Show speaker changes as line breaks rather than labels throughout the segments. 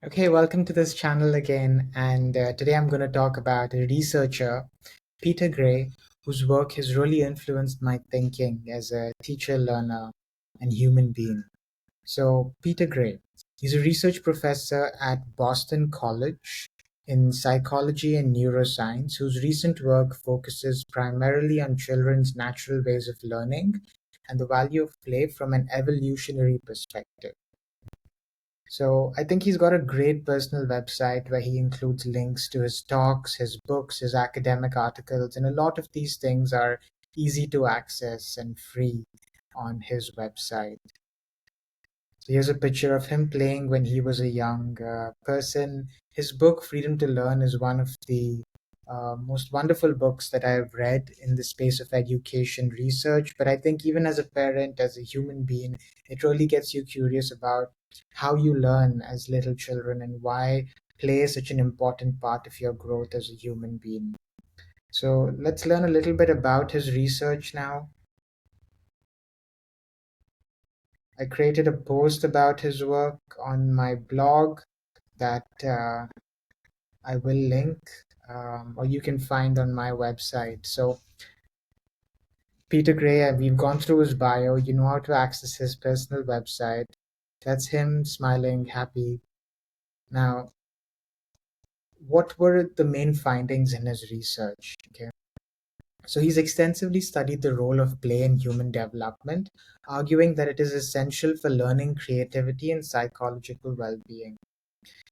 Okay, welcome to this channel again. And today I'm going to talk about a researcher, Peter Gray, whose work has really influenced my thinking as a teacher, learner, and human being. So, Peter Gray, he's a research professor at Boston College in psychology and neuroscience, whose recent work focuses primarily on children's natural ways of learning and the value of play from an evolutionary perspective. So I think he's got a great personal website where he includes links to his talks, his books, his academic articles, and a lot of these things are easy to access and free on his website. So here's a picture of him playing when he was a young person. His book, Freedom to Learn, is one of the most wonderful books that I've read in the space of education research. But I think even as a parent, as a human being, it really gets you curious about how you learn as little children and why play is such an important part of your growth as a human being. So let's learn a little bit about his research now. I created a post about his work on my blog that I will link, or you can find on my website. So, Peter Gray, we've gone through his bio. You know how to access his personal website. That's him smiling, happy. Now, what were the main findings in his research? Okay. So, he's extensively studied the role of play in human development, arguing that it is essential for learning, creativity, and psychological well being.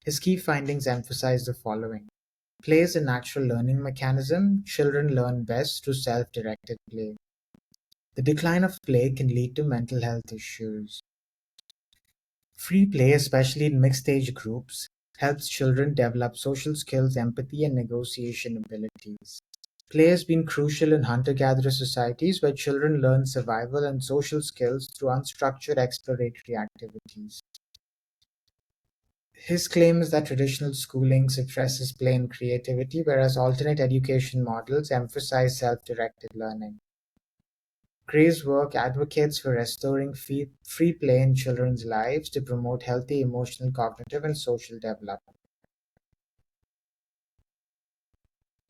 His key findings emphasize the following. Play is a natural learning mechanism. Children learn best through self-directed play. The decline of play can lead to mental health issues. Free play, especially in mixed age groups, helps children develop social skills, empathy, and negotiation abilities. Play has been crucial in hunter gatherer societies where children learn survival and social skills through unstructured exploratory activities. His claim is that traditional schooling suppresses play and creativity, whereas alternate education models emphasize self-directed learning. Gray's work advocates for restoring free play in children's lives to promote healthy emotional, cognitive, and social development.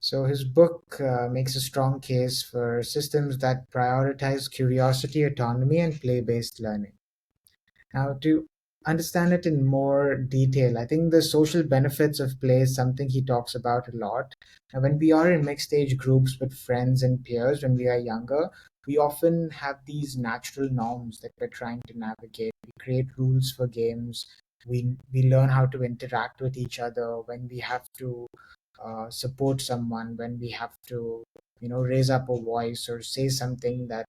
So his book makes a strong case for systems that prioritize curiosity, autonomy, and play-based learning. Now, to understand it in more detail, I think the social benefits of play is something he talks about a lot. Now, when we are in mixed age groups with friends and peers when we are younger, we often have these natural norms that we're trying to navigate. We create rules for games. We learn how to interact with each other when we have to support someone, when we have to, raise up a voice or say something that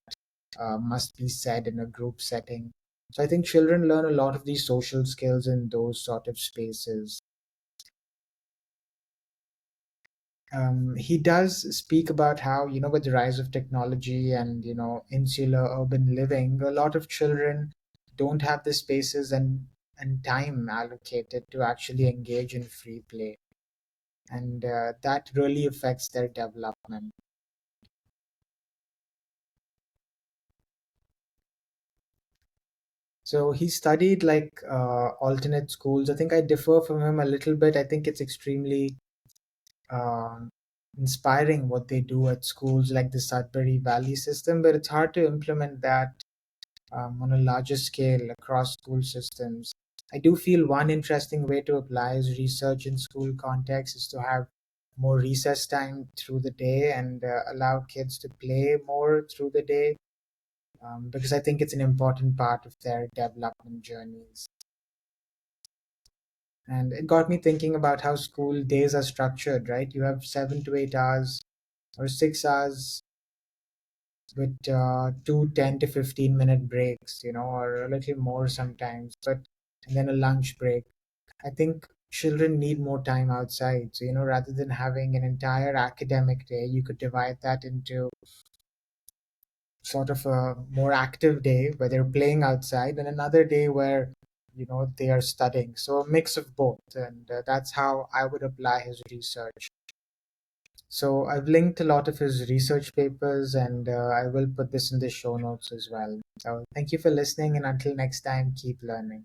must be said in a group setting. So I think children learn a lot of these social skills in those sort of spaces. He does speak about how, with the rise of technology and, insular urban living, a lot of children don't have the spaces and time allocated to actually engage in free play. And that really affects their development. So he studied like alternate schools. I think I differ from him a little bit. I think it's extremely um, inspiring what they do at schools like the Sudbury Valley system, but it's hard to implement that on a larger scale across school systems. I do feel one interesting way to apply his research in school context is to have more recess time through the day and allow kids to play more through the day because I think it's an important part of their development journeys. And it got me thinking about how school days are structured, right? You have 7 to 8 hours or 6 hours with two 10 to 15-minute breaks, or a little more sometimes, but and then a lunch break. I think children need more time outside. So, rather than having an entire academic day, you could divide that into sort of a more active day where they're playing outside and another day where they are studying, so a mix of both, and that's how I would apply his research. So I've linked a lot of his research papers and I will put this in the show notes as well. So thank you for listening, and until next time, keep learning.